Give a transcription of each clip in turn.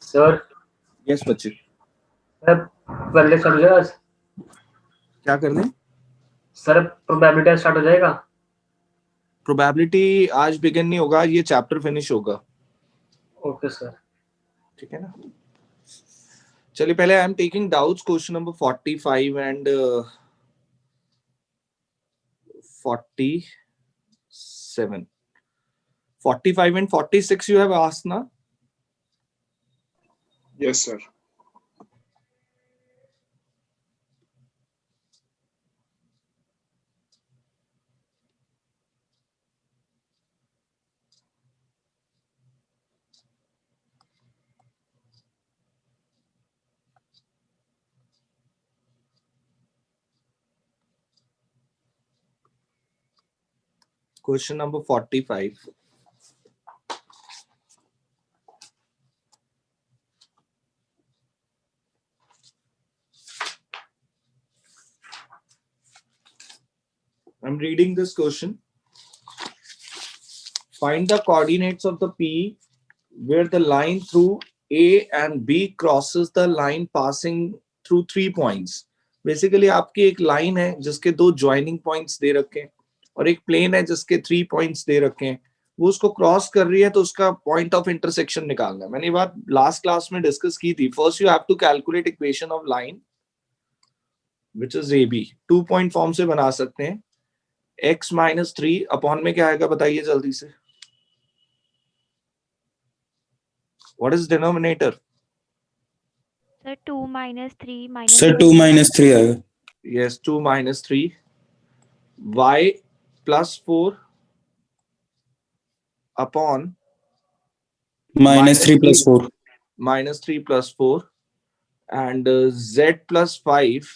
Sir yes बच्चे, sir पहले start हो जाएगा क्या कर दें? सर? प्रोबेबिलिटी स्टार्ट हो जाएगा? प्रोबेबिलिटी आज बिगिन नहीं होगा, ये चैप्टर फिनिश होगा। Okay sir. ठीक है ना? चलिए पहले आई am taking doubts question number 45 and 47, 45 and 46 you have asked na? Yes, sir. Question number 45. I'm reading this question. Find the coordinates of the P where the line through A and B crosses the line passing through 3 points. Basically आपकी एक line है जिसके 2 joining points दे रखे हैं और एक plane है जिसके 3 points दे रखे हैं, वो उसको क्रॉस कर रही है तो उसका पॉइंट ऑफ इंटरसेक्शन निकालना है। मैंने ये बात लास्ट क्लास में डिस्कस की थी। First you have to calculate equation of line which is A B. 2 point form से बना सकते हैं। x माइनस 3 अपॉन में क्या आएगा बताइए जल्दी से। What is denominator? Sir 2 minus 3 आएगा। Yes 2 minus 3 y plus 4 upon -3 + 4 minus 3 plus 4 and z plus 5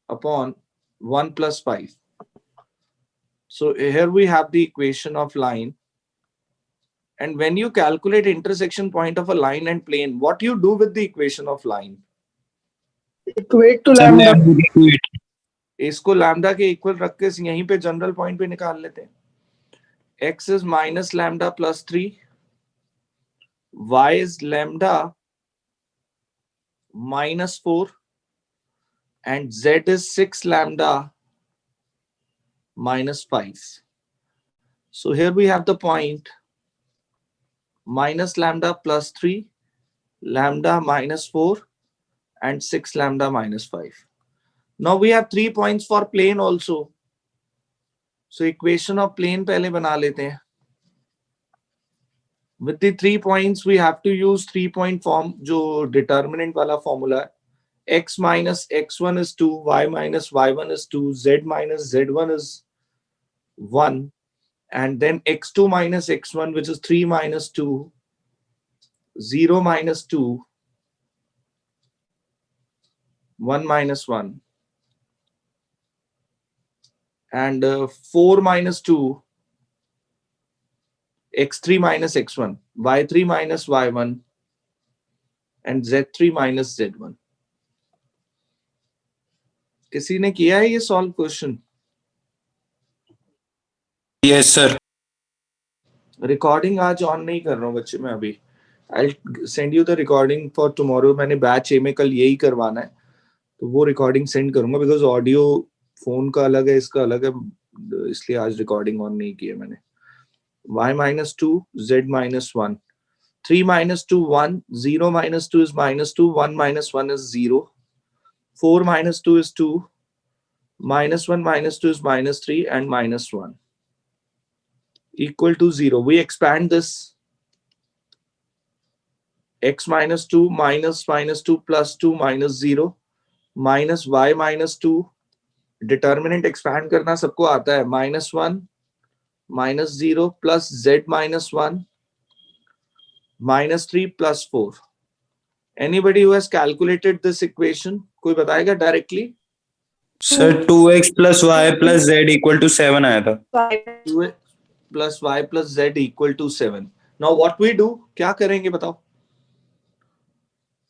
upon 1 plus 5. So here we have the equation of line, and when you calculate intersection point of a line and plane, what you do with the equation of line? Equate to lambda. इसको lambda के equal रख के यहीं पे general point पे निकाल लेते हैं। x is minus lambda plus 3, y is lambda minus 4 and z is 6 lambda minus 5. So here we have the point minus lambda plus 3, lambda minus 4 and 6 lambda minus 5. Now we have 3 points for plane also. So equation of plane पहले बना लेते हैं। With the 3 points we have to use 3-point form जो determinant वाला formula है। x minus x1 is 2, y minus y1 is 2, z minus z1 is 1, and then x2 minus x1 which is 3 minus 2, 0 minus 2, 1 minus 1, and 4 minus 2, x3 minus x1, y3 minus y1 and z3 minus z1. किसी ने किया है ये solve question? Yes sir. Recording आज on नहीं कर रहा हूँ बच्चे मैं अभी। I send you the recording for tomorrow. मैंने बैच ए में कल यही करवाना है तो वो रिकॉर्डिंग सेंड करूंगा बिकॉज ऑडियो फोन का अलग है इसका अलग है, इसलिए आज रिकॉर्डिंग ऑन नहीं की है मैंने। y minus 2, z minus 1, 3 minus 2, 1, 0 minus 2 is minus 2, 1 minus 1 is 0, 4 minus 2 is 2, minus 1 minus 2 is minus 3 and minus 1 equal to 0. We expand this. X minus 2 minus minus 2 plus 2 minus 0 minus y minus 2. Determinant expand करना सबको आता है। minus 1 minus 0 plus z minus 1 minus 3 plus 4. Anybody who has calculated this equation? कोई बताएगा directly? Sir 2x + y + z = 7 आया था। 2x plus y plus z equal to 7. Now what we do? क्या करेंगे बताओ?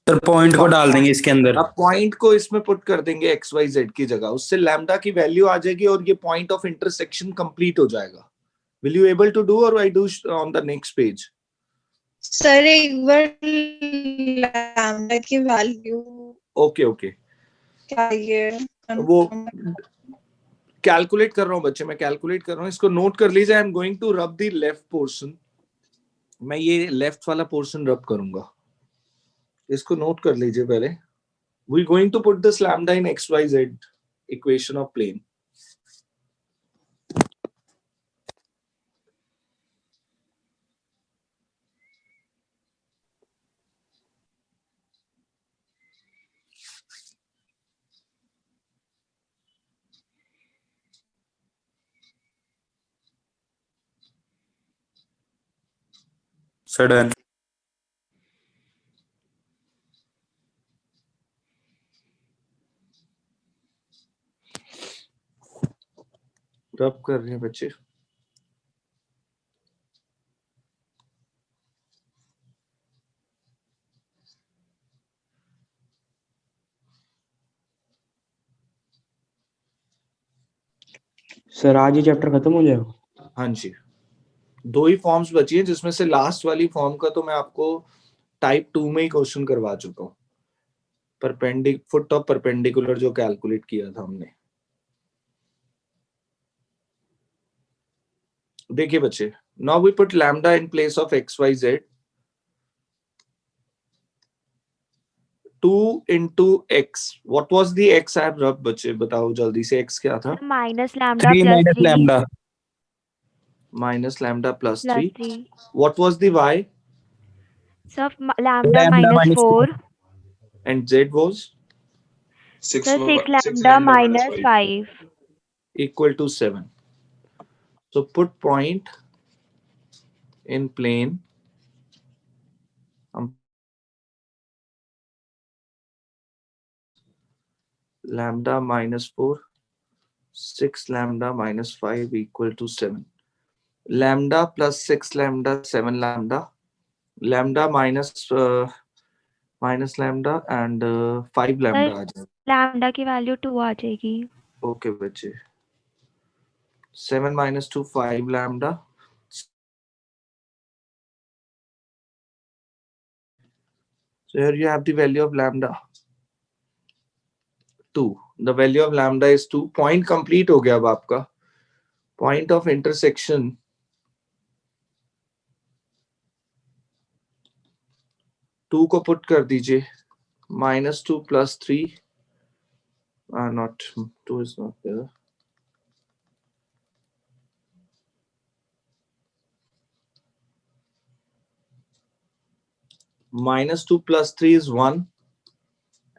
सर पॉइंट को डाल देंगे इसके अंदर। अब पॉइंट को इसमें पुट कर देंगे एक्स वाई जेड की जगह, उससे लैम्डा की वैल्यू आ जाएगी और ये पॉइंट ऑफ इंटरसेक्शन कंप्लीट हो जाएगा। Will you able to do और I do on the next page? Sir एक बार लैम्डा की वैल्यू ओके ओके, क्या है वो कैलकुलेट कर रहा हूँ बच्चे, मैं कैलकुलेट कर रहा हूँ, इसको नोट कर लीजिए। I am going to rub the left portion, मैं ये लेफ्ट वाला पोर्शन रब करूंगा, इसको नोट कर लीजिए पहले। We going to put this lambda in x y z equation of plane. Sudden rub कर रहे हैं बच्चे। सर आज ही चैप्टर खत्म हो जाएगा? हाँ जी, 2 ही फॉर्म्स बची हैं, जिसमें से लास्ट वाली फॉर्म का तो मैं आपको टाइप 2 में ही क्वेश्चन करवा चुका हूँ, फुट ऑफ परपेंडिकुलर जो कैलकुलेट किया था हमने। देखिए बच्चे, now we put lambda in place of x y z. 2 into x, what was the x I have rubbed बच्चे, बताओ जल्दी से, x क्या था? Minus lambda 3 plus minus 3 lambda minus lambda plus plus 3. 3 What was the y? Sir lambda lambda minus minus 4 And z was sir 6 lambda minus 5 equal to 7. So put point in plane. Lambda minus 4, 6 lambda minus 5 equal to 7. Lambda plus 6 lambda, 7 lambda. Lambda minus lambda and 5 lambda आ जाएगा। Lambda की value 2 आ जाएगी। Okay बच्चे, 7 minus 2, 5 lambda. So here you have the value of lambda 2. The value of lambda is 2. Point complete हो गया अब आपका। Point of intersection to को put कर दीजिए, -2 plus 3, not 2 is not there. -2 plus 3 is 1,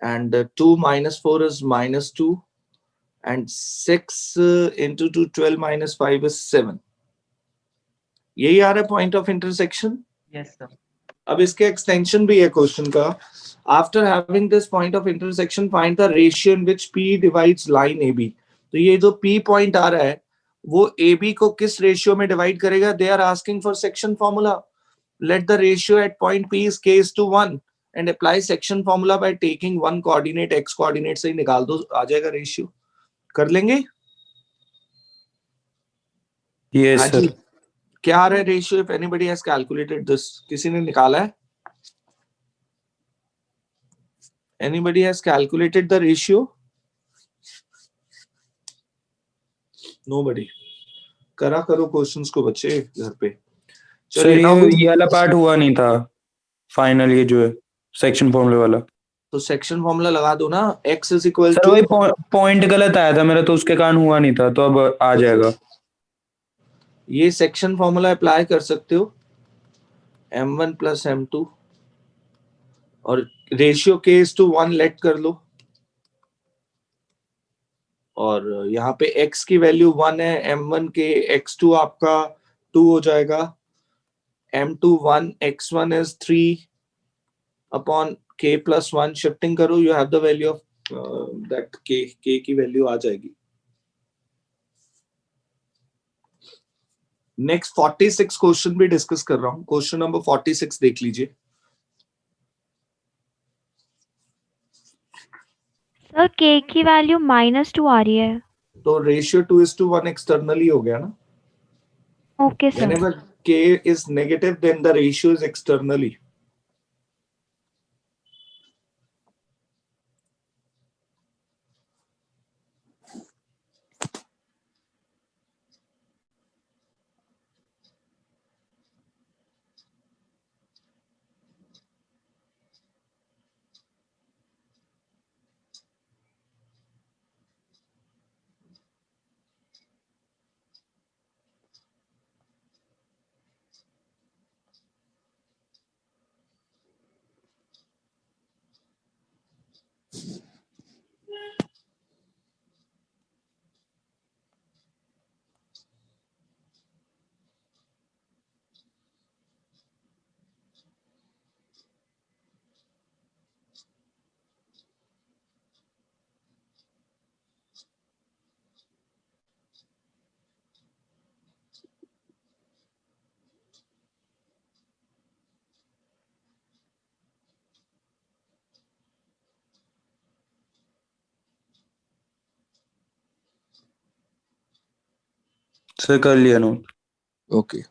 and 2 minus 4 is -2, and 6 into 2, 12 minus 5 is 7. यही आ रहा है point of intersection. Yes sir. अब इसके एक्सटेंशन भी है क्वेश्चन का। After having this point of intersection find the ratio in which P divides line AB। तो ये जो P पॉइंट आ रहा है वो AB को किस रेशियो में डिवाइड करेगा? They are asking for section formula. Let the ratio at point P is k/1 and apply section formula by taking one coordinate, x coordinate से ही निकाल दो, आ जाएगा रेशियो। कर लेंगे? yes हाँ sir जी, क्या आ रहा है ratio? If anybody has calculated this, किसी ने निकाला है? Anybody has calculated the ratio? Nobody. करा करो क्वेश्चंस को बच्चे घर पे। सर चलिए ये वाला पार्ट हुआ नहीं था फाइनल, ये जो है सेक्शन फॉर्मूले वाला। तो सेक्शन फॉर्मूला लगा दो ना, x is equal sir two, वही पॉइंट गलत आया था मेरा, तो उसके कारण हुआ नहीं था, तो अब आ जाएगा। ये सेक्शन फॉर्मूला अप्लाई कर सकते हो, m1 प्लस m2, और रेशियो k/1 लेट कर लो, और यहाँ पे x की वैल्यू 1 है, m1 के x2 आपका 2 हो जाएगा, m2 1, x1 is 3 upon k+1, shifting करो, you have the value of that k की वैल्यू आ जाएगी। नेक्स्ट 46 क्वेश्चन भी डिस्कस कर रहा हूं। क्वेश्चन नंबर 46 देख लीजिए। सर k की वैल्यू -2 आ रही है। तो रेशियो 2:1 एक्सटर्नली हो गया ना। Okay sir. Whenever k is negative, then the ratio is externally. Sir कर लिया note. Okay.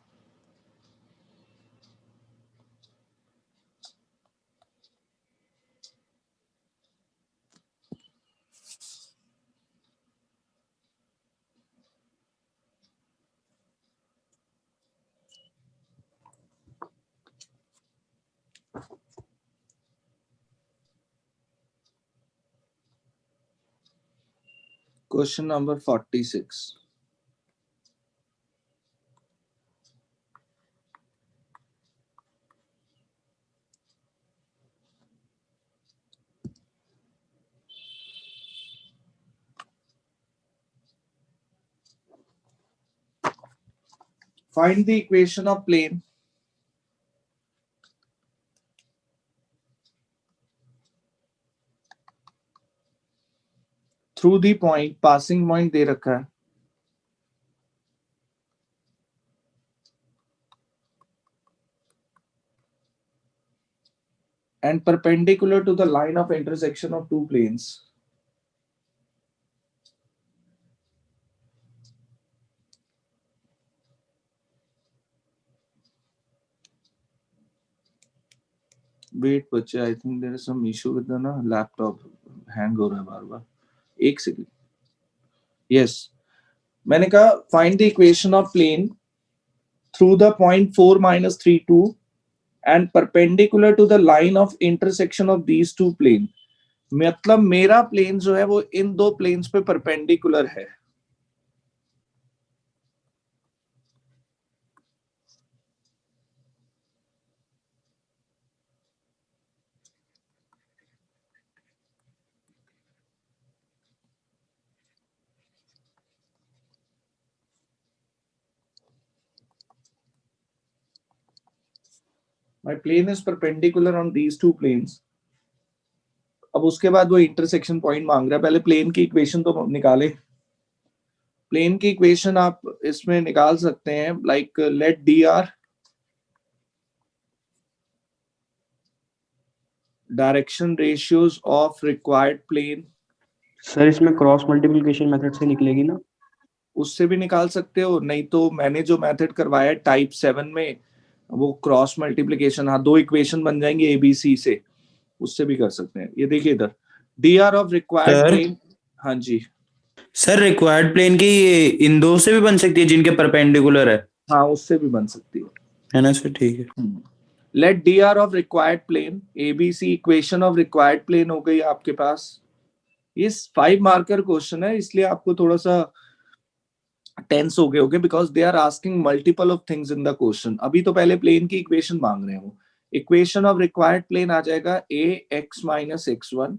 Question number 46. Find the equation of plane through the point, passing point दे रखा है, and perpendicular to the line of intersection of two planes. Wait बच्चे, I think there is some issue with the ना laptop, hang हो रहा है बार बार. एक second. Yes, मैंने कहा find the equation of plane through the point 4 minus 3 2 and perpendicular to the line of intersection of these two plane. मतलब मेरा plane जो है वो इन दो प्लेन्स पे परपेंडिकुलर है. My plane is perpendicular on these two planes. अब उसके बाद वो इंटरसेक्शन पॉइंट मांग रहा है. पहले प्लेन की इक्वेशन तो निकाले. प्लेन की इक्वेशन आप इसमें निकाल सकते हैं, like let d r direction ratios of required plane. Sir इसमें क्रॉस मल्टीप्लिकेशन मेथड से निकलेगी ना? उससे भी निकाल सकते हो, नहीं तो मैंने जो मेथड करवाया टाइप 7 में वो क्रॉस मल्टीप्लिकेशन, हाँ 2 इक्वेशन बन जाएंगे एबीसी से, उससे भी कर सकते हैं. ये देखिए इधर d r of required sir? Plane. हाँ जी, सर रिक्वायर्ड प्लेन की इन दो से भी बन सकती है जिनके परपेंडिकुलर है. हाँ उससे भी बन सकती है ना सर? ठीक है. Let d r of required plane, ABC equation of required plane हो गई आपके पास. ये 5 मार्कर क्वेश्चन है, इसलिए आपको थोड़ा सा टेंस हो गए होगे because they are asking multiple of things in the question. अभी तो पहले प्लेन की इक्वेशन मांग रहे हैं वो. इक्वेशन ऑफ रिक्वायर्ड प्लेन आ जाएगा a x minus x1,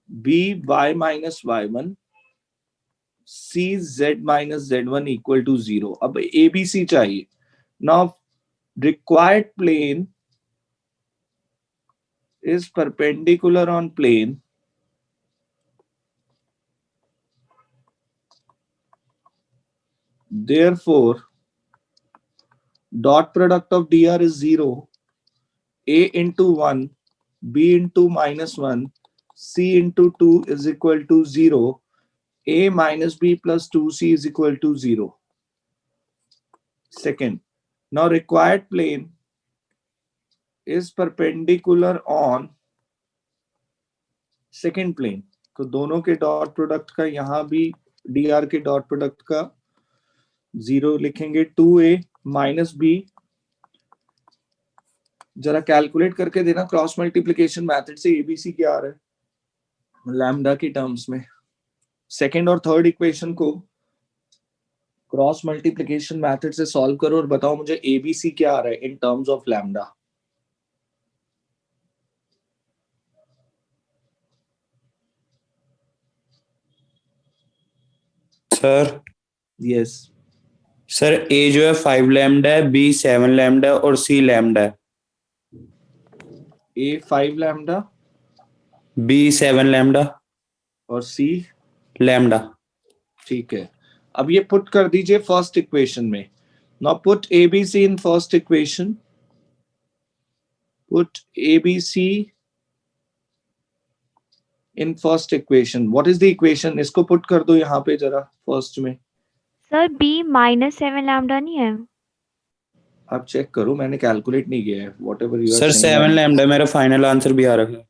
b y minus y1, c z minus z1 equal to 0. अब abc चाहिए. Now required plane is perpendicular on plane therefore dot product of dr is 0, a into 1, b into minus 1, c into 2 is equal to 0, a minus b plus 2c is equal to 0. Second, Now required plane is perpendicular on second plane. तो दोनों के dot product का यहां भी dr के dot product का 0 लिखेंगे 2a minus b. जरा कैलकुलेट करके देना क्रॉस मल्टीप्लिकेशन मेथड से एबीसी क्या आ रहा है लैम्डा के टर्म्स में. सेकंड और थर्ड इक्वेशन को क्रॉस मल्टीप्लिकेशन मेथड से सॉल्व करो और बताओ मुझे एबीसी क्या आ रहा है in terms of lambda. Sir yes. Sir A जो है 5 लैम्डा है, बी 7 लैम्डा है और सी लैम्डा है. ए 5 लैम्डा बी 7 लैम्डा और सी लैम्डा. ठीक है. अब ये पुट कर दीजिए फर्स्ट इक्वेशन में. Now put ABC in first equation. Put ABC in first equation. What is the equation? इसको पुट कर दो यहाँ पे जरा फर्स्ट में. सर b -7 लैम्डा नहीं है? आप चेक करो, मैंने कैलकुलेट नहीं किया है. Whatever you are sir 7 lambda मेरा फाइनल आंसर भी आ रहा है.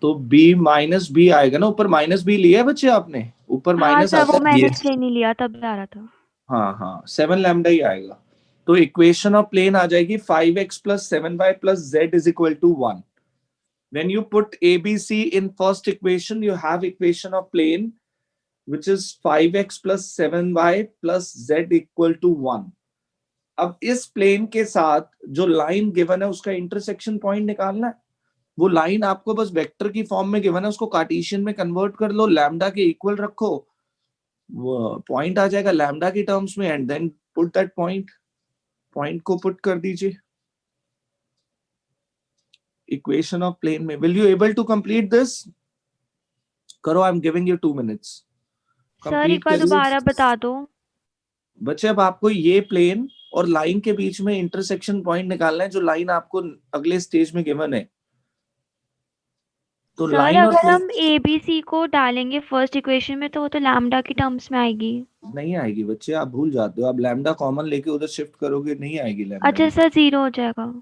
तो b माइनस बी आएगा ना. ऊपर माइनस बी लिया है बच्चे आपने? ऊपर हाँ माइनस सर, वो आता है. मैंने Yes. इसलिए नहीं लिया, तब आ रहा था. हाँ हाँ 7 लैम्डा ही आएगा. तो इक्वेशन ऑफ प्लेन आ जाएगी 5x plus 7y plus z is equal to 1. When you put ABC in first equation, you have equation of plane which is 5x plus 7y plus z equal to 1. अब इस plane के साथ जो line given है उसका intersection point निकालना है. वो लाइन आपको बस वेक्टर की फॉर्म में गिवन है, उसको कार्टेशियन में कन्वर्ट कर लो, लैम्डा के इक्वल रखो, वो पॉइंट आ जाएगा लैम्डा की टर्म्स में. And then put that point को पुट कर दीजिए इक्वेशन ऑफ प्लेन में. Will you able to complete this? करो. I am giving you 2 minutes. Sir एक बार दोबारा बता दो. बच्चे अब आपको ये प्लेन और लाइन के बीच में इंटरसेक्शन पॉइंट निकालना है, जो लाइन आपको अगले स्टेज में गिवन है. तो सर लाइन और अगर हम प्लेन ए बी सी को डालेंगे फर्स्ट इक्वेशन में तो वो तो लैम्डा की टर्म्स में आएगी. नहीं आएगी बच्चे, आप भूल जाते हो. आप लैम्डा कॉमन लेके उधर शिफ्ट करोगे, नहीं आएगी लैम्डा. अच्छा सर, 0 हो जाएगा.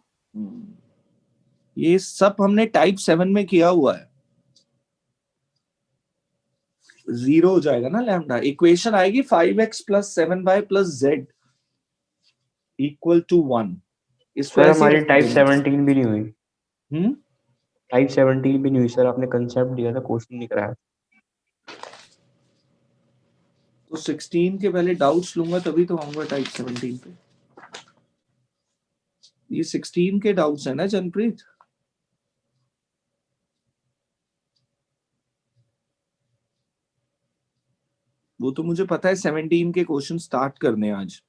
ये सब हमने टाइप 7 में किया हुआ है. 0 हो जाएगा ना लैम्डा. इक्वेशन आएगी 5x plus 7y plus z equal to 1. इसको सर ऐसे हमारी रख टाइप देना. 17 भी नहीं हुई. हम्म. टाइप 17 भी नहीं हुई सर. आपने कंसेप्ट दिया था, क्वेश्चन नहीं कराया. तो 16 के पहले डाउट्स लूंगा तभी तो आऊंगा टाइप 17 पे. ये 16 के डाउट्स है ना जनप्रीत? वो तो मुझे पता है 17 के क्वेश्चन स्टार्ट करने आज.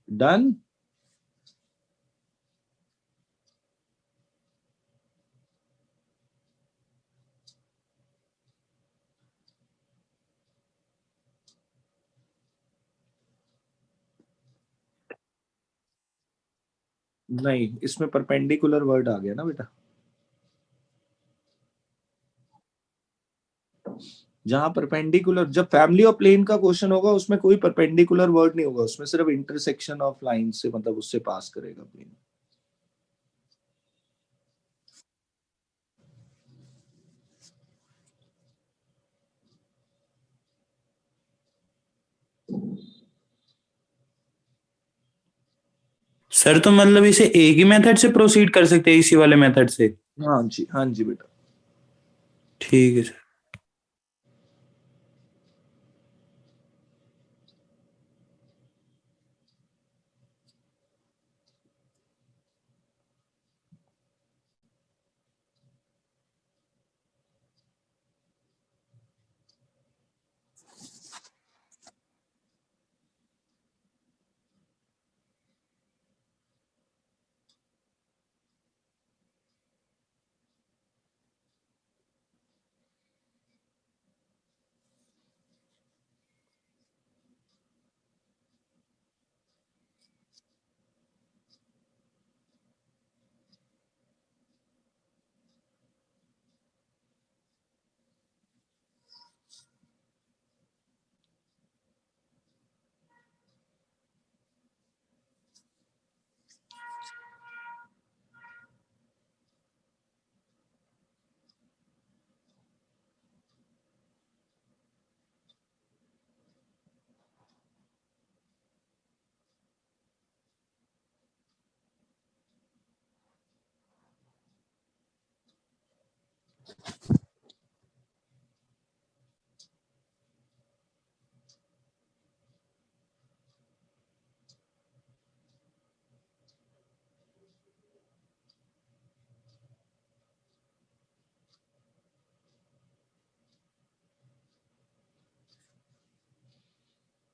डन. नहीं, इसमें परपेंडिकुलर वर्ड आ गया ना बेटा. जहां परपेंडिकुलर, जब फैमिली ऑफ प्लेन का क्वेश्चन होगा उसमें कोई परपेंडिकुलर वर्ड नहीं होगा, उसमें सिर्फ इंटरसेक्शन ऑफ लाइन से, मतलब उससे पास करेगा प्लेन. सर तो मतलब इसे एक ही मेथड से प्रोसीड कर सकते हैं, इसी वाले मेथड से? हाँ जी बेटा. ठीक है सर.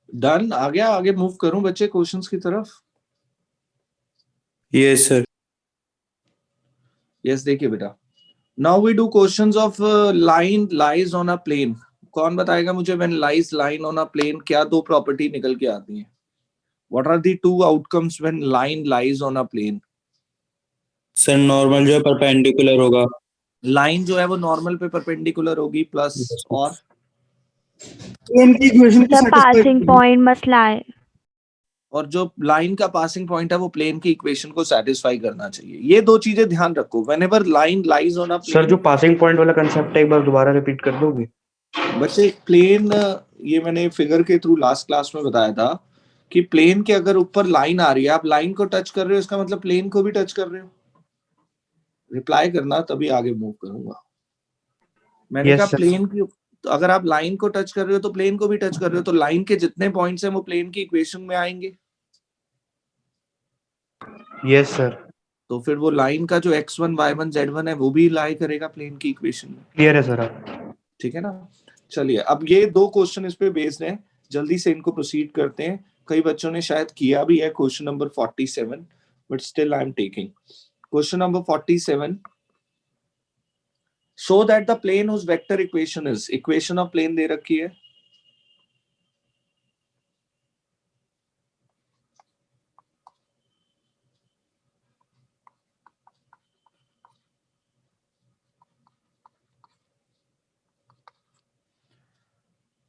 डन, आ गया? आगे मूव करूं बच्चे क्वेश्चंस की तरफ? Yes sir. यस, देखिए बेटा, now we do questions of line lies on a plane. कौन बताएगा मुझे when lies line on a plane क्या दो प्रॉपर्टी निकल के आती हैं? What are the two outcomes when line lies on a plane? Sir normal जो है परपेंडिकुलर होगा। लाइन जो है वो नॉर्मल पे परपेंडिकुलर होगी, प्लस और प्लेन की इक्वेशन को द सेटिस्फाई पासिंग करेगी। पॉइंट मस्ट लाई। और जो लाइन का पासिंग पॉइंट है वो प्लेन की इक्वेशन को सेटिस्फाई करना चाहिए। ये दो चीजें ध्यान रखो whenever line lies on a sir जो प्लेन। पासिंग पॉइंट वाला कंसेप्ट है एक बार दोबारा रिपीट कर दोगे? बच्चे प्लेन, ये मैंने फिगर के थ्रू लास्ट क्लास में बताया था कि प्लेन के अगर ऊपर लाइन आ रही है, आप लाइन को टच कर रहे हो, इसका मतलब प्लेन को भी टच कर रहे हो। रिप्लाई करना, तभी आगे मूव करूंगा। मैंने Yes, कहा sir. प्लेन की, तो अगर आप लाइन को टच कर रहे हो तो प्लेन को भी टच कर रहे हो, तो लाइन के जितने पॉइंट्स हैं वो प्लेन की इक्वेशन में आएंगे। Yes sir. तो फिर वो लाइन का जो x1 y1 z1 है वो भी लाई करेगा प्लेन की इक्वेशन में। क्लियर है सर आप? ठीक है ना? चलिए, अब ये दो क्वेश्चन इस पे बेस्ड हैं, जल्दी से इनको प्रोसीड करते हैं। कई बच्चों ने शायद किया भी है question number 47, but still I am taking question number 47। Show that the plane whose vector equation is, equation of plane दे रखी है।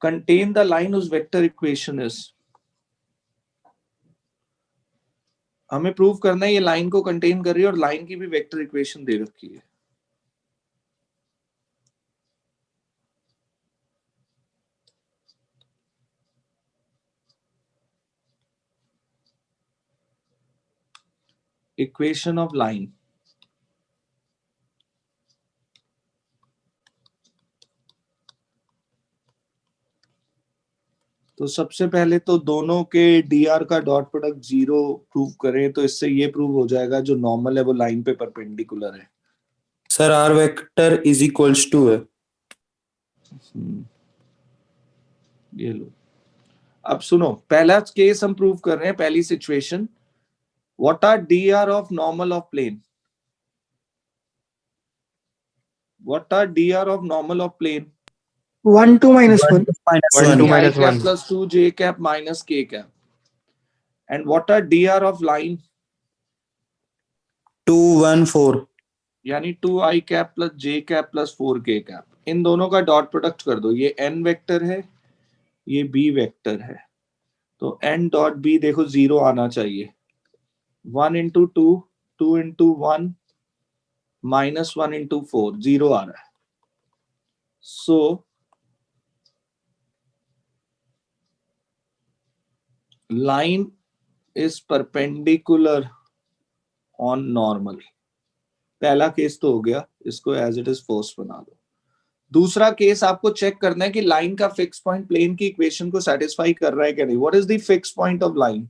Contain the line whose vector equation is। हमें प्रूव करना है ये लाइन को कंटेन कर रही है और लाइन की भी वेक्टर इक्वेशन दे रखी है। Equation of line. तो सबसे पहले तो दोनों के dr का डॉट प्रोडक्ट 0 प्रूव करें, तो इससे ये प्रूव हो जाएगा जो नॉर्मल है वो लाइन पे परपेंडिकुलर है। Sir r vector is equals to है। ये लो, अब सुनो, पहला केस हम प्रूव कर रहे हैं, पहली situation. What are dr of normal of plane? What are dr of normal of plane? 1 2 -1 1 2 i minus cap 1 plus 2 j cap minus k cap. And what are dr of line? 2 1 4। यानी 2i cap plus j cap plus 4k cap। इन दोनों का dot product कर दो। ये n vector है, ये b vector है, तो n डॉट b देखो 0 आना चाहिए। 1 into 2, 2 into 1, minus 1 into 4, 0 आ रहा है। So line is perpendicular on normal। पहला केस तो हो गया, इसको एज इट इज फर्स्ट बना दो। दूसरा केस आपको चेक करना है कि लाइन का फिक्स पॉइंट प्लेन की इक्वेशन को सेटिस्फाई कर रहा है क्या नहीं। What is the fix point of line?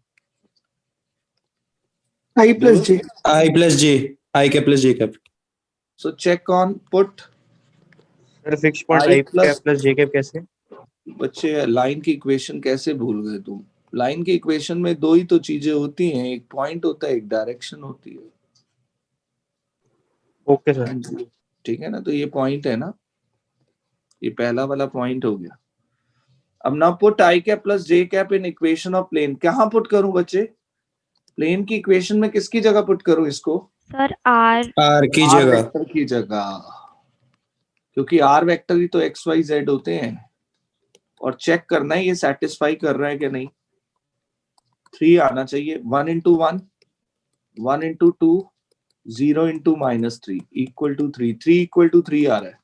I plus j। I plus J, I cap plus J cap. So check on put sir fix point I I plus, cap plus J cap कैसे? बच्चे line की equation कैसे भूल गए तुम? Line की equation में दो ही तो चीजें होती हैं, एक पॉइंट होता है, एक डायरेक्शन होती है। Okay sir. ठीक है ना? तो ये पॉइंट है ना, ये पहला वाला पॉइंट हो गया। अब ना put I cap plus J cap in equation of plane. कहां पुट करूं बच्चे? प्लेन की इक्वेशन में किसकी जगह पुट करूं इसको? सर आर आर की आर जगह। वेक्टर की जगह, क्योंकि आर वेक्टर ही तो एक्स वाई जेड होते हैं। और चेक करना है ये सेटिस्फाई कर रहा है कि नहीं। 3 आना चाहिए। 1 into 1, 1 into 2, 0 into -3 equal to 3, 3 equal to 3 आ रहा है।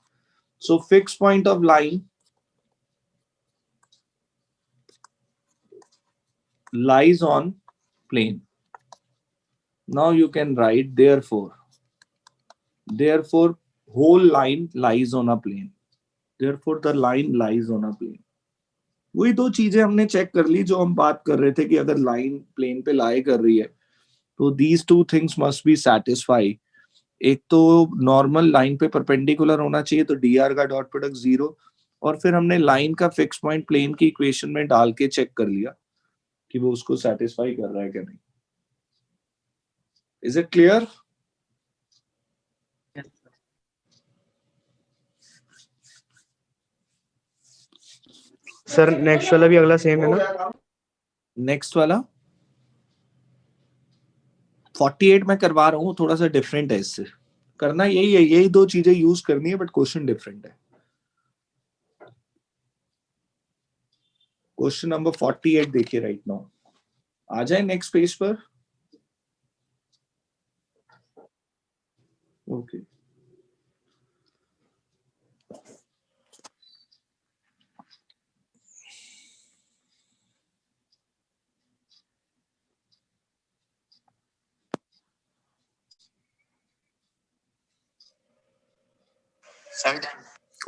So fixed point of line lies on plane। Now you can write therefore whole line lies on a plane, therefore the line lies on a plane. वही दो चीजें हमने check कर ली जो हम बात कर रहे थे कि अगर लाइन प्लेन पे लाई कर रही है तो these two things must be satisfy. एक तो नॉर्मल लाइन पे परपेंडिकुलर होना चाहिए तो dr का डॉट प्रोडक्ट 0, और फिर हमने लाइन का फिक्स पॉइंट प्लेन की इक्वेशन में डाल के चेक कर लिया कि वो उसको सेटिस्फाई कर रहा है क्या नहीं. Is it clear? Sir next वाला भी अगला सेम है ना? नेक्स्ट वाला 48 मैं करवा रहा हूँ, थोड़ा सा डिफरेंट है. इससे करना यही है, यही दो चीजें यूज करनी है, बट क्वेश्चन डिफरेंट है. क्वेश्चन नंबर 48 देखिए राइट नाउ. आ जाए नेक्स्ट पेज पर. ओके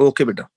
ओके बेटा.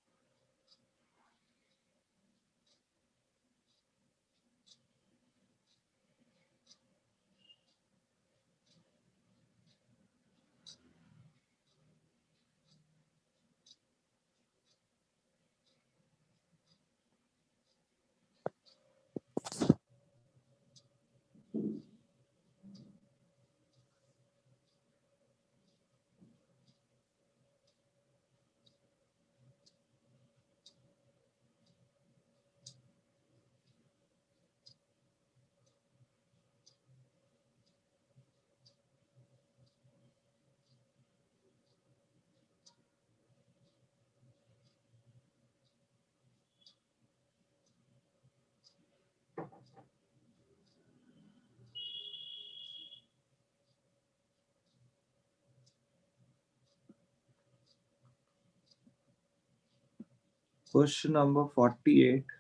Question number 48.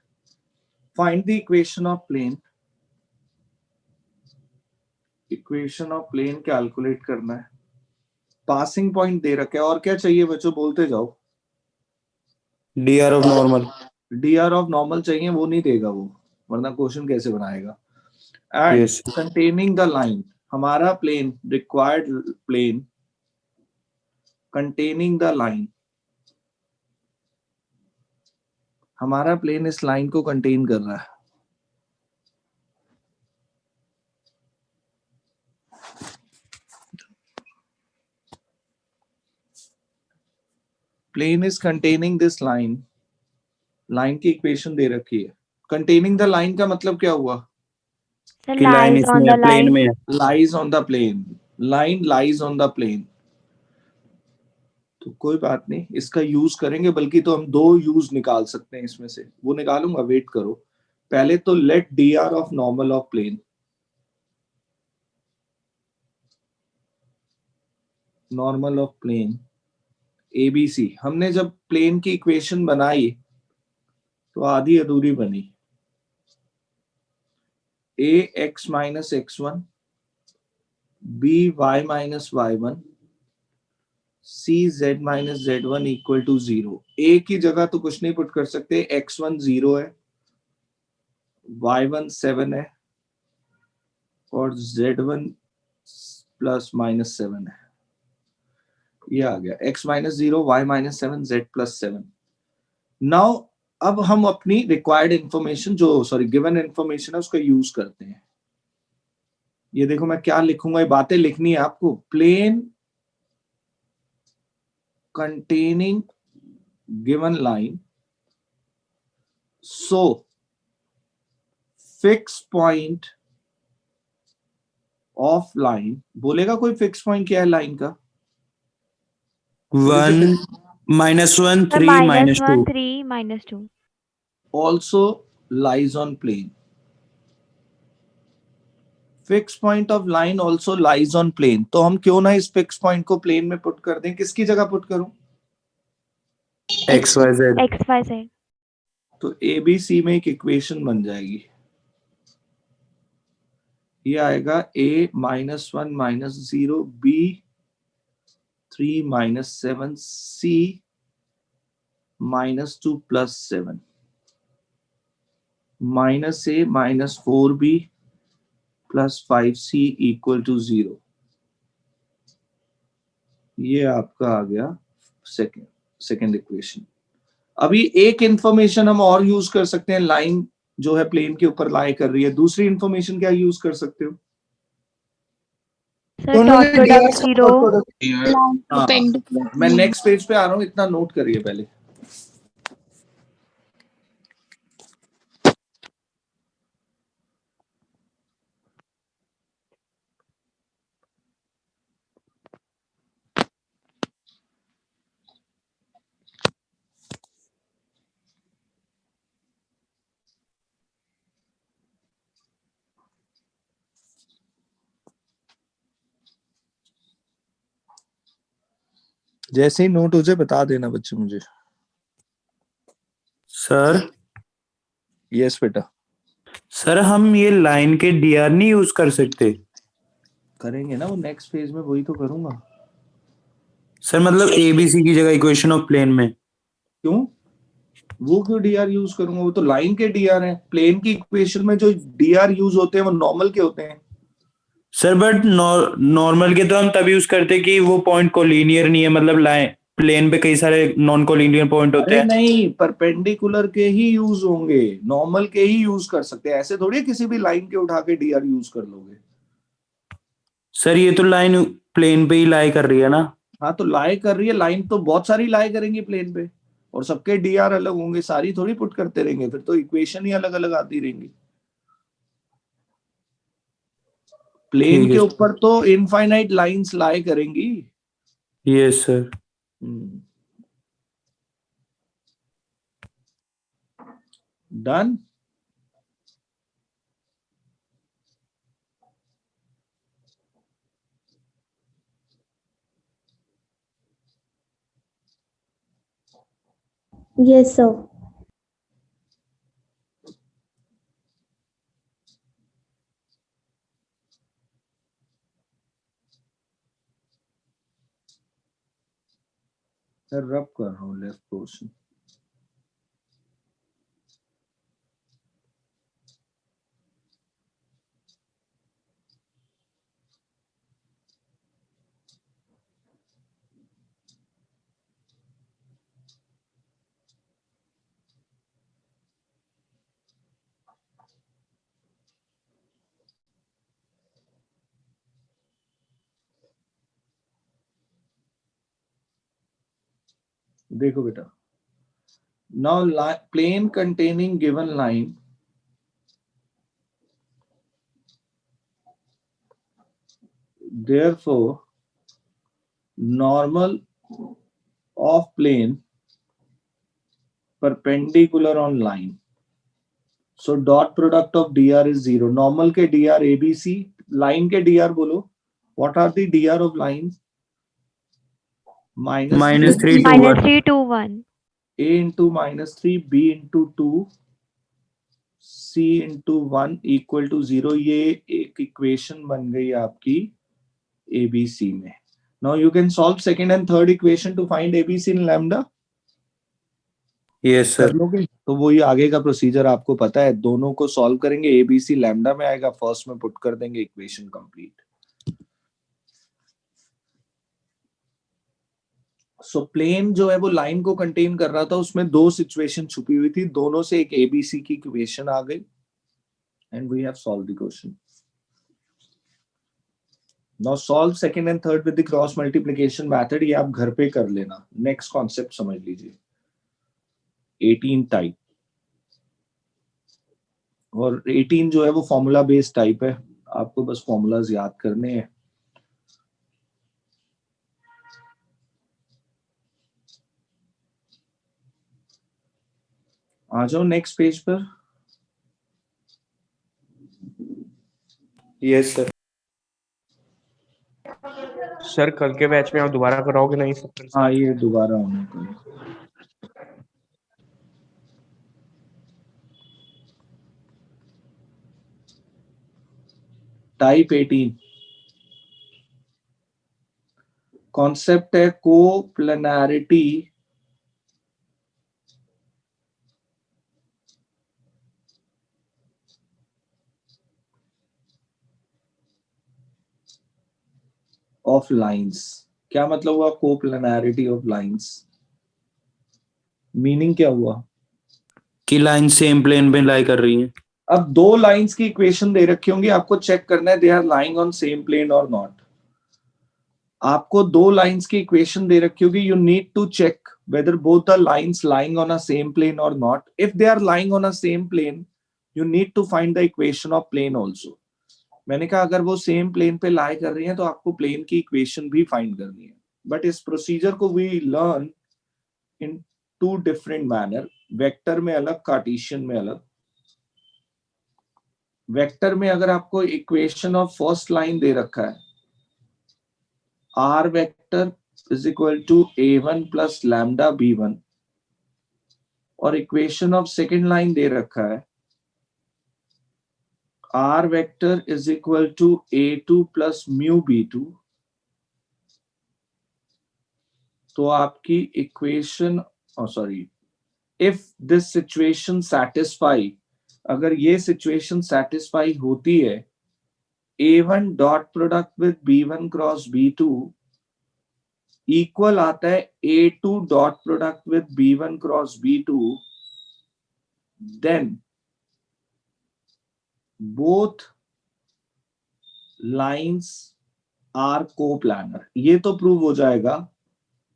Find the equation of plane. Equation of plane calculate करना है. पासिंग पॉइंट दे रखा है, और क्या चाहिए बच्चों बोलते जाओ. dr of normal. dr of normal चाहिए, वो नहीं देगा वो, वरना क्वेश्चन कैसे बनाएगा. And Yes. Containing the line, हमारा plane required plane containing the line, हमारा प्लेन इस लाइन को कंटेन कर रहा है. Plane is containing this line. Line की इक्वेशन दे रखी है. कंटेनिंग द लाइन का मतलब क्या हुआ? Sir, कि लाइन lies on इसमें the प्लेन line. में है. Lies on the plane. Line lies on the plane. तो कोई बात नहीं, इसका यूज करेंगे, बल्कि तो हम दो यूज निकाल सकते हैं इसमें से. वो निकालूंगा, वेट करो. पहले तो let dr of normal of plane. Normal of plane ABC. हमने जब प्लेन की इक्वेशन बनाई तो आधी अधूरी बनी. ax minus x1 by minus y1 cz minus z1 equal to 0. a की जगह तो कुछ नहीं पुट कर सकते. x1 0 है, y1 7 है और z1 प्लस माइनस 7 है. ये आ गया x minus 0, y minus 7, z plus 7. Now अब हम अपनी रिक्वायर्ड इंफॉर्मेशन, जो सॉरी गिवन इंफॉर्मेशन है, उसका यूज करते हैं. ये देखो मैं क्या लिखूंगा, ये बातें लिखनी है आपको. Plane containing given line, so fix point of line. बोलेगा कोई फिक्स पॉइंट क्या है लाइन का? 1 -1 Sir, 3 -1 -2. 3 -2. Also lies on plane. Fix point of line also lies on plane. तो हम क्यों ना इस फिक्स पॉइंट को प्लेन में पुट कर दें. किसकी जगह पुट करूं? XYZ. XYZ. तो ABC में एक इक्वेशन बन जाएगी. ये आएगा a -1 -0 b 3 minus 7c minus 2 plus 7 minus a minus 4b plus 5c equal to 0. ये आपका आ गया सेकेंड इक्वेशन. अभी एक इंफॉर्मेशन हम और यूज कर सकते हैं. लाइन जो है प्लेन के ऊपर लाई कर रही है. दूसरी इंफॉर्मेशन क्या यूज कर सकते हो? सर दोनों डॉट के प्रोडक्ट dot जीरो. product. हाँ, मैं नेक्स्ट पेज पे आ रहा हूँ. इतना नोट करिए पहले. जैसे ही नोट हो जाए बता देना बच्चे मुझे. सर यस बेटा. सर हम ये लाइन के डीआर नहीं यूज कर सकते? करेंगे ना वो नेक्स्ट पेज में. वही तो करूंगा. सर मतलब एबीसी की जगह इक्वेशन ऑफ प्लेन में. क्यों? वो क्यों डीआर यूज करूंगा? वो तो लाइन के डीआर हैं. प्लेन की इक्वेशन में जो डीआर यूज होते हैं वो नॉर्मल के होते हैं. सर बट नॉर्मल के तो हम तब यूज करते कि वो पॉइंट कोलिनियर नहीं है, मतलब लाइन प्लेन पे कई सारे नॉन कोलिनियर पॉइंट होते अरे हैं. नहीं, परपेंडिकुलर के ही यूज होंगे. नॉर्मल के ही यूज कर सकते हैं. ऐसे थोड़ी किसी भी लाइन के उठा के डीआर यूज कर लोगे. सर ये तो लाइन प्लेन पे ही लाई कर रही है ना. हाँ तो लाई कर रही है. लाइन तो बहुत सारी लाई करेंगी प्लेन पे और सबके डीआर अलग होंगे. सारी थोड़ी पुट करते रहेंगे. फिर तो इक्वेशन ही अलग अलग आती रहेंगी. प्लेन ठीक के है. ऊपर तो इनफाइनाइट लाइंस लाई करेंगी. Yes sir. Done. Yes, sir. रब कर रहा हूँ लेफ्ट पोर्शन. देखो बेटा. Now plane containing given line therefore normal of plane perpendicular on line. So dot product of dr is 0. Normal के dr abc. line के dr बोलो. What are the dr of line? minus -3 to minus 1. 3 to 1. a into -3 b into 2 c into 1 equal to 0. ये एक equation बन गई आपकी abc में. Now you can solve second and third equation to find abc in lambda. Yes कर sir. लोगे? तो वही आगे का प्रोसीजर आपको पता है. दोनों को सॉल्व करेंगे. एबीसी लैम्डा में आएगा. फर्स्ट में पुट कर देंगे. Equation complete. सो प्लेन जो है वो लाइन को कंटेन कर रहा था. उसमें दो सिचुएशन छुपी हुई थी. दोनों से एक एबीसी की इक्वेशन आ गई and we have solve the question. Now solve second and third with the cross multiplication method. ये आप घर पे कर लेना. नेक्स्ट कॉन्सेप्ट समझ लीजिए. 18 टाइप. और 18 जो है वो फॉर्मूला बेस्ड टाइप है. आपको बस फॉर्मूलाज याद करने हैं. आ जाओ नेक्स्ट पेज पर. Yes sir. सर कल के बैच में आप दोबारा कराओगे नहीं सर? हाँ ये दोबारा होने का. टाइप 18 कॉन्सेप्ट है कोप्लेनैरिटी ऑफ लाइंस। क्या मतलब हुआ कोप्लेनैरिटी ऑफ लाइंस? मीनिंग क्या हुआ? कि लाइन सेम प्लेन पे लाई कर रही है। अब दो लाइंस की इक्वेशन दे रखी होंगी, आपको चेक करना है they are lying on same plane और नॉट। आपको दो लाइंस की इक्वेशन दे रखी होगी, you need to check whether both the lines lying on a same plane और not. If they are lying on a same plane you need to find the equation of plane also. मैंने कहा अगर वो same plane पे लाई कर रही है तो आपको प्लेन की इक्वेशन भी फाइंड करनी है। बट इस प्रोसीजर को we learn in two different manner, vector में अलग, कार्टेशियन में अलग। वेक्टर में अगर आपको इक्वेशन ऑफ फर्स्ट लाइन दे रखा है r vector is equal to a1 plus lambda b1, और इक्वेशन ऑफ सेकेंड लाइन दे रखा है r vector is equal to a2 plus mu b2, तो आपकी equation sorry if this situation satisfy, अगर ये सिचुएशन सेटिस्फाई होती है, a1 dot product with b1 cross b2 equal आता है a2 dot product with b1 cross b2, then both lines are coplanar. ये तो प्रूव हो जाएगा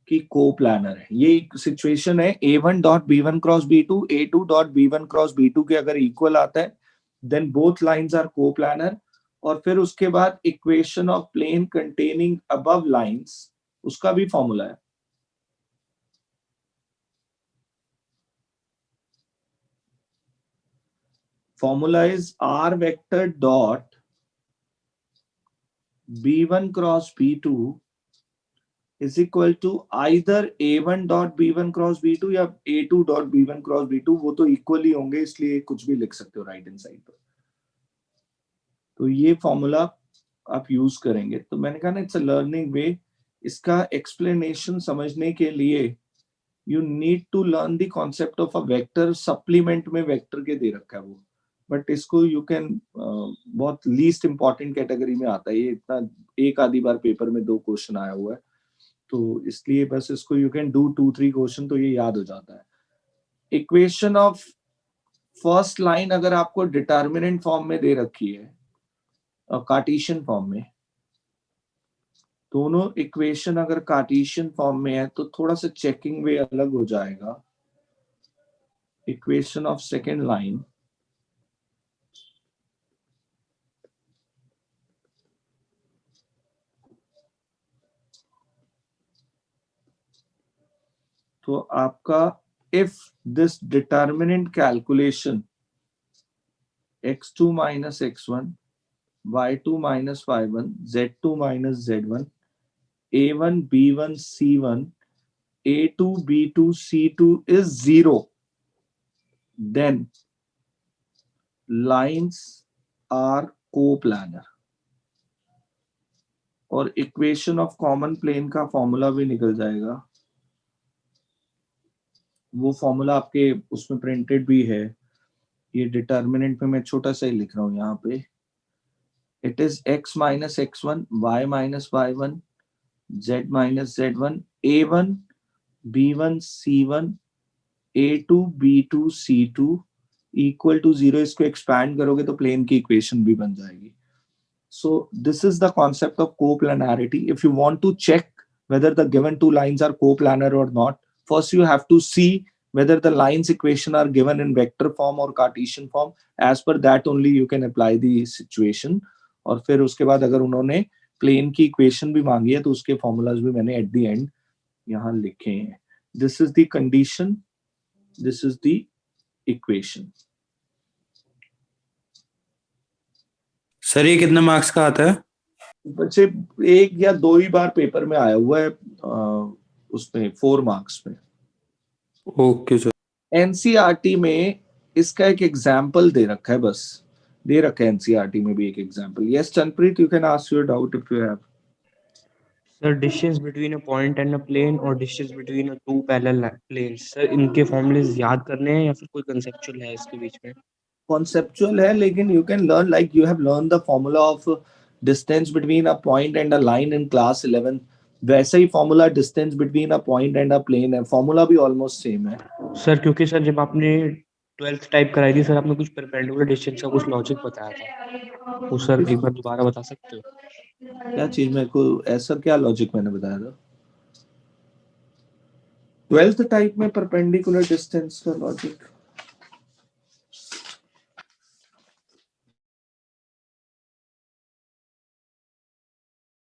कि कोप्लानर है। ये सिचुएशन है a1 dot b1 cross b2 a2 dot b1 cross b2 के अगर इक्वल आता है then both lines are coplanar. और फिर उसके बाद equation of plane containing above lines, उसका भी फॉर्मूला है। Formula is r vector dot b1 cross b2 is equal to either a1 dot b1 cross b2 या a2 dot b1 cross b2, वो तो इक्वल ही होंगे इसलिए कुछ भी लिख सकते हो राइट हैंड साइड पर। तो ये फॉर्मूला आप यूज करेंगे। तो मैंने कहा ना इट्स अ लर्निंग वे। इसका एक्सप्लेनेशन समझने के लिए you need to learn the concept of a vector. Supplement में वेक्टर के दे रखा है वो, बट इसको यू कैन बहुत लीस्ट इंपॉर्टेंट कैटेगरी में आता है। ये इतना एक आधी बार पेपर में 2 क्वेश्चन आया हुआ है, तो इसलिए बस इसको यू कैन डू 2-3 क्वेश्चन तो ये याद हो जाता है। इक्वेशन ऑफ फर्स्ट लाइन अगर आपको डिटर्मिनेंट फॉर्म में दे रखी है और कार्टेशियन फॉर्म में, दोनों इक्वेशन अगर कार्टेशियन फॉर्म में है तो थोड़ा सा चेकिंग वे अलग हो जाएगा। इक्वेशन ऑफ सेकेंड लाइन तो आपका if this determinant calculation x2 minus x1 y2 minus y1 z2 minus z1 a1 b1 c1 a2 b2 c2 is 0, then lines are coplanar। और इक्वेशन ऑफ कॉमन प्लेन का formula भी निकल जाएगा। वो formula आपके उसमें प्रिंटेड भी है। ये डिटर्मिनेंट पे मैं छोटा सा ही लिख रहा हूं यहाँ पे। It is x minus x1 y minus y1 z minus z1 a1 b1 c1 a2 b2 c2 equal to 0। इसको एक्सपैंड करोगे तो प्लेन की इक्वेशन भी बन जाएगी। So this is the concept of coplanarity. If you want to check whether the given two lines are coplanar or not, first you have to see whether the lines equation are given in vector form or Cartesian form. As per that only you can apply the situation. और फिर उसके बाद अगर उन्होंने plane की equation भी मांगी है तो उसके फॉर्मूलाज भी मैंने एट द एंड यहाँ लिखे हैं। This is the condition, this is the equation. Sir ये कितने मार्क्स का आता है? बच्चे 1 या 2 ही बार पेपर में आया हुआ है उसमें 4 मार्क्स में। Okay sir. एनसीईआरटी में इसका एक एग्जाम्पल दे रखा है, बस दे रखा है एनसीईआरटी में भी एक example. Yes Chandpreet, you can ask your doubt if you have. Sir distance between a point and a plane और distance between a two parallel planes, sir इनके फॉर्मूलेस याद करने हैं या फिर कोई कंसेप्चुअल है इसके बीच में? कॉन्सेप्चुअल है, लेकिन you can learn like you have learn the formula of distance between a point and a line in class 11, वैसे ही formula distance between a point and a plane है, फॉर्मूला भी ऑलमोस्ट सेम है। Sir क्योंकि sir जब आपने 12th type कराई थी सर, आपने कुछ परपेंडिकुलर डिस्टेंस का कुछ लॉजिक बताया था, तो सर एक बार दोबारा बता सकते हो? क्या चीज, मेरे को ऐसा क्या लॉजिक मैंने बताया था 12th टाइप में परपेंडिकुलर डिस्टेंस का logic?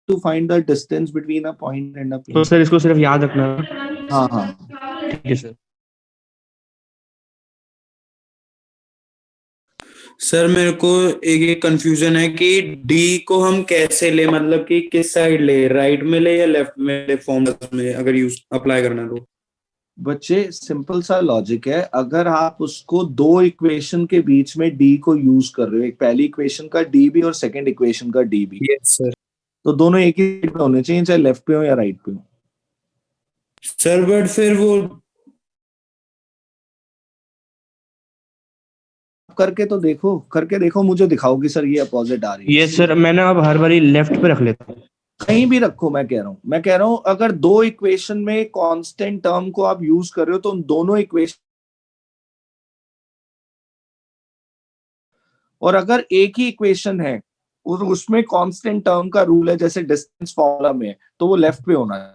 To find the distance between a point and a तो प्लेन। सर इसको सिर्फ याद रखना। हाँ हाँ, ठीक है सर। सर मेरे को एक कंफ्यूजन है कि डी को हम कैसे ले, मतलब कि किस साइड ले, राइट में ले या लेफ्ट में ले फॉर्मूला में, अगर यूज अप्लाई करना तो? बच्चे सिंपल सा लॉजिक है, अगर आप उसको दो इक्वेशन के बीच में डी को यूज कर रहे हो, एक पहली इक्वेशन का डी भी और सेकंड इक्वेशन का डी भी, यस सर। तो दोनों एक ही साइड पे होने चाहिए, चाहे लेफ्ट पे हो या राइट पे हो। सर बट फिर वो करके तो देखो, करके देखो, मुझे दिखाओ कि सर ये अपोजिट आ रही है। ये सर मैं ना अब हर बारी लेफ्ट पे रख लेता हूँ। कहीं भी रखो, मैं कह रहा हूं अगर दो इक्वेशन में कांस्टेंट टर्म को आप यूज कर रहे हो तो उन दोनों इक्वेशन, और अगर एक ही इक्वेशन है और उसमें कांस्टेंट टर्म का रूल है जैसे डिस्टेंस फॉर्मूला में है, तो वो लेफ्ट पे होना है।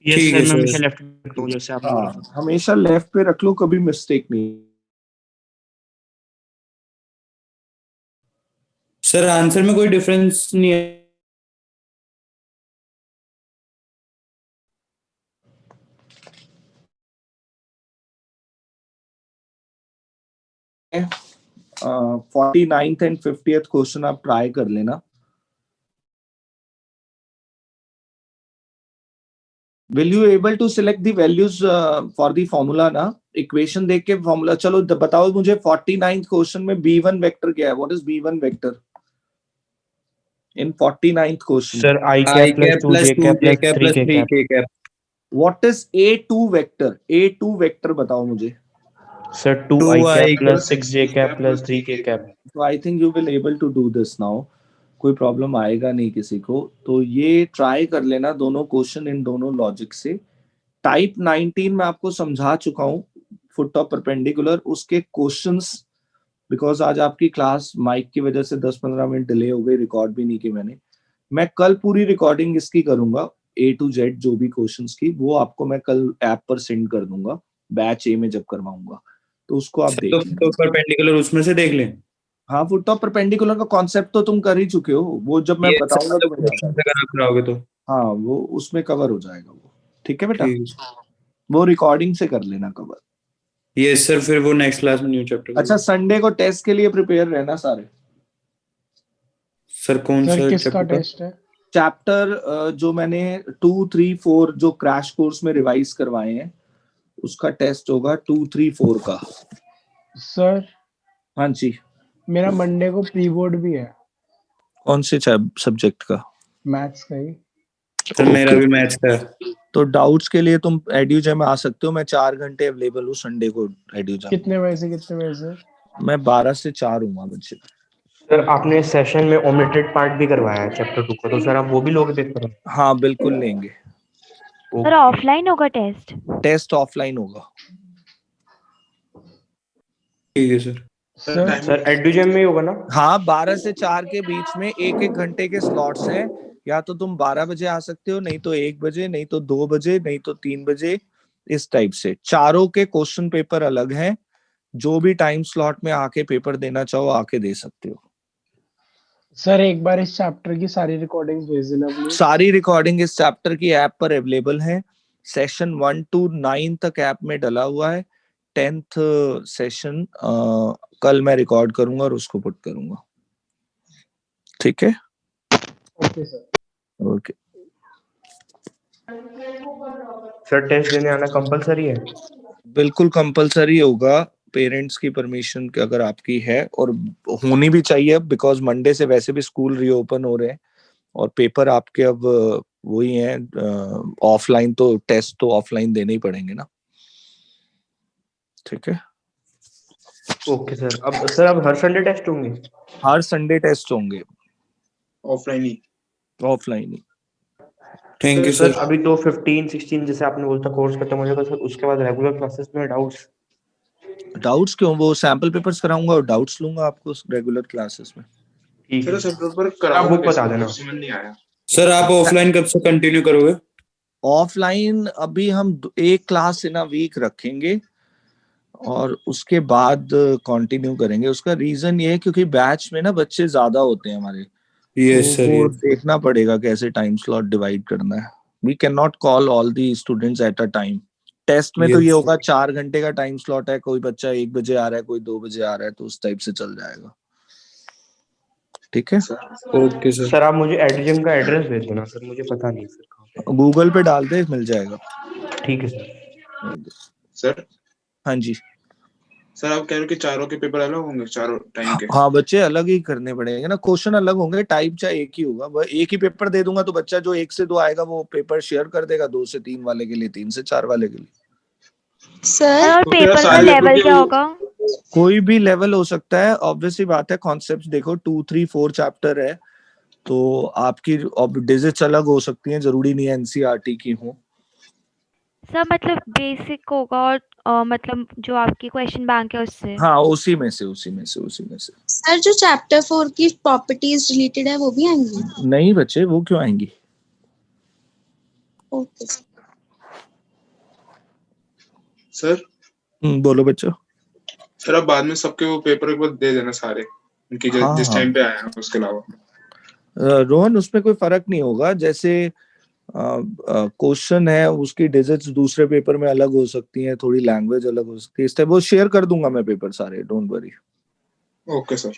ये ठीक सर है मैं सर। हमेशा लेफ्ट पे रखता हूँ जैसे आपने बोला था। हाँ, हमेशा लेफ्ट पे रख लो, कभी मिस्टेक नहीं। सर आंसर में कोई डिफरेंस नहीं है? 49th एंड 50th क्वेश्चन आप ट्राई कर लेना। Will you able to select the values for the formula ना? इक्वेशन देख के फॉर्मूला, चलो बताओ मुझे 49th क्वेश्चन में B1 वेक्टर क्या है? What is B1 vector in 49th question? Sir I I cap plus cap two plus J two cap J plus cap three plus K three cap. K cap. What is A2 vector? A2 vector बताओ मुझे। Sir 2 two I I cap plus 6 J cap plus 3 K cap. तो I think you will able to do this now, कोई problem आएगा नहीं किसी को। तो ये ट्राई कर लेना दोनों क्वेश्चन इन दोनों लॉजिक से। टाइप 19 में आपको समझा चुका हूँ, फुट ऑफ परपेंडिकुलर, उसके क्वेश्चंस, बिकॉज आज आपकी क्लास माइक की वजह से 10-15 मिनट डिले हो गई, रिकॉर्ड भी नहीं की मैंने। मैं कल पूरी रिकॉर्डिंग इसकी करूंगा, A to Z जो भी क्वेश्चंस की, वो आपको मैं कल ऐप पर सेंड कर दूंगा, बैच ए में जब करवाऊंगा, तो उसको आप देख लेना। तो परपेंडिकुलर उसमें से देख लें। हाँ, फुट ऑफ परपेंडिकुलर का कॉन्सेप्ट तो तुम कर ही चुके हो, वो जब मैं ये सर बताऊंगा मतलब तुम्हें याद क्वेश्चन आएगा। अगर आप कराओगे तो? हाँ, वो उसमें कवर हो जाएगा वो। ठीक है बेटा, ठीक है। वो रिकॉर्डिंग से कर लेना कवर। यस सर, फिर वो नेक्स्ट क्लास में न्यू चैप्टर अच्छा, संडे को टेस्ट के लिए प्रिपेयर रहना सारे। सर कौन सर सा किसका चैप्टर? टेस्ट है? चैप्टर जो मैंने 2, 3, 4 जो क्रैश कोर्स में रिवाइज करवाए हैं, उसका टेस्ट होगा 2, 3, 4 का। सर हाँ जी। मेरा मंडे को प्री बोर्ड भी है, कौन से सब्जेक्ट का? मैथ्स का ही। सर मेरा भी मैथ्स का है। तो डाउट्स के लिए तुम एड्यूजे में आ सकते हो, मैं 4 घंटे अवेलेबल हूँ संडे को एड्यूजा। कितने बजे से कितने बजे से? मैं 12 से 4 हूँ बच्चे। सर आपने सेशन में ओमिटेड पार्ट भी करवाया है चैप्टर 2 का, तो सर आप वो भी लोगे पेपर? हाँ बिल्कुल लेंगे। सर ऑफलाइन होगा टेस्ट? टेस्ट ऑफलाइन होगा। ठीक है सर। सर एडुजेम में ही होगा ना? हाँ, 12 से 4 के बीच में 1-1 घंटे के स्लॉट्स हैं। या तो तुम 12 बजे आ सकते हो, नहीं तो 1 बजे, नहीं तो 2 बजे, नहीं तो 3 बजे, इस टाइप से। चारों के क्वेश्चन पेपर अलग हैं, जो भी टाइम स्लॉट में आके पेपर देना चाहो आके दे सकते हो। सर एक बार इस चैप्टर की सारी रिकॉर्डिंग भेज देना प्लीज। सारी रिकॉर्डिंग इस चैप्टर की ऐप पर अवेलेबल है। सेशन 1 to 9 तक ऐप में डला हुआ है। 10th सेशन कल मैं रिकॉर्ड करूंगा और उसको पुट करूंगा। ठीक है, okay sir. Okay. Sir test देने आना कंपलसरी है? बिल्कुल कंपलसरी होगा, पेरेंट्स की परमिशन अगर आपकी है, और होनी भी चाहिए, बिकॉज मंडे से वैसे भी स्कूल रीओपन हो रहे हैं और पेपर आपके अब वही हैं ऑफलाइन, तो टेस्ट तो ऑफलाइन देने ही पड़ेंगे ना। ठीक है, ओके सर। अब हर संडे टेस्ट होंगे? हर संडे टेस्ट होंगे, offline he. Offline he. Thank you sir sir. अभी तो 15-16 जैसे आपने बोला था कोर्स खत्म हो जाएगा सर, उसके बाद रेगुलर क्लासेस में डाउट्स क्यों, वो सैंपल पेपर्स कराऊंगा और डाउट्स लूंगा आपको रेगुलर क्लासेस में। ठीक है सर पेपर आप कराओगे बुक बता कैसे? देना। समझ नहीं आया। सर आप ऑफलाइन कब से कंटिन्यू करोगे? ऑफलाइन अभी हम एक क्लास इन अ वीक रखेंगे और उसके बाद कंटिन्यू करेंगे। उसका रीजन ये है क्योंकि बैच में ना बच्चे ज्यादा होते हैं हमारे, यस तो सर, वो यस। देखना पड़ेगा कैसे टाइम स्लॉट डिवाइड करना है। We can not call all the students at a time. Test में तो ये Yes, होगा 4 घंटे का टाइम स्लॉट है, कोई बच्चा 1 बजे आ रहा है, कोई 2 बजे आ रहा है, तो उस टाइप से चल जाएगा। ठीक है, ओके सर। सर आप मुझे एडजम का एड्रेस भेज देना सर, मुझे पता नहीं सर कहाँ गूगल पे डाल दे, मिल जाएगा। पे। ठीक है सर। सर हाँ जी, सर आप कह रहे हो कि चारों के पेपर अलग होंगे, चारों टाइम के? हाँ बच्चे अलग ही करने पड़ेंगे ना, क्वेश्चन अलग होंगे, टाइप चाहे एक ही होगा। वह एक ही पेपर दे दूंगा तो बच्चा जो 1 से 2 आएगा वो पेपर शेयर कर देगा 2 से 3 वाले के लिए, 3 से 4 वाले के लिए। सर और तो फिर पेपर का सारे लेवल क्योंकि क्या वो- होगा? कोई भी लेवल हो सकता है, ऑब्वियसली बात है। कॉन्सेप्ट्स देखो 2, 3, 4 चैप्टर है, तो आपकी डिजिट्स अलग हो सकती हैं, जरूरी नहीं है एनसीईआरटी की हो। सर मतलब बेसिक होगा और मतलब जो आपकी क्वेश्चन बैंक है उससे। हाँ, उसी में से। सर जो चैप्टर 4 की प्रॉपर्टीज रिलेटेड है वो भी आएंगी? नहीं बच्चे, वो क्यों आएंगी? ओके सर बोलो बच्चों। सर आप बाद में सबके वो पेपर एक बार दे देना सारे, उनकी हाँ, जिस हाँ। टाइम पे आए हैं उसके अलावा। रोहन, उसमें कोई फर्क नहीं होगा। जैसे क्वेश्चन है, उसकी डिजिट्स दूसरे पेपर में अलग हो सकती हैं, थोड़ी लैंग्वेज अलग हो सकती है, इस टाइप वो शेयर कर दूंगा मैं पेपर सारे, डोंट वरी। Okay sir.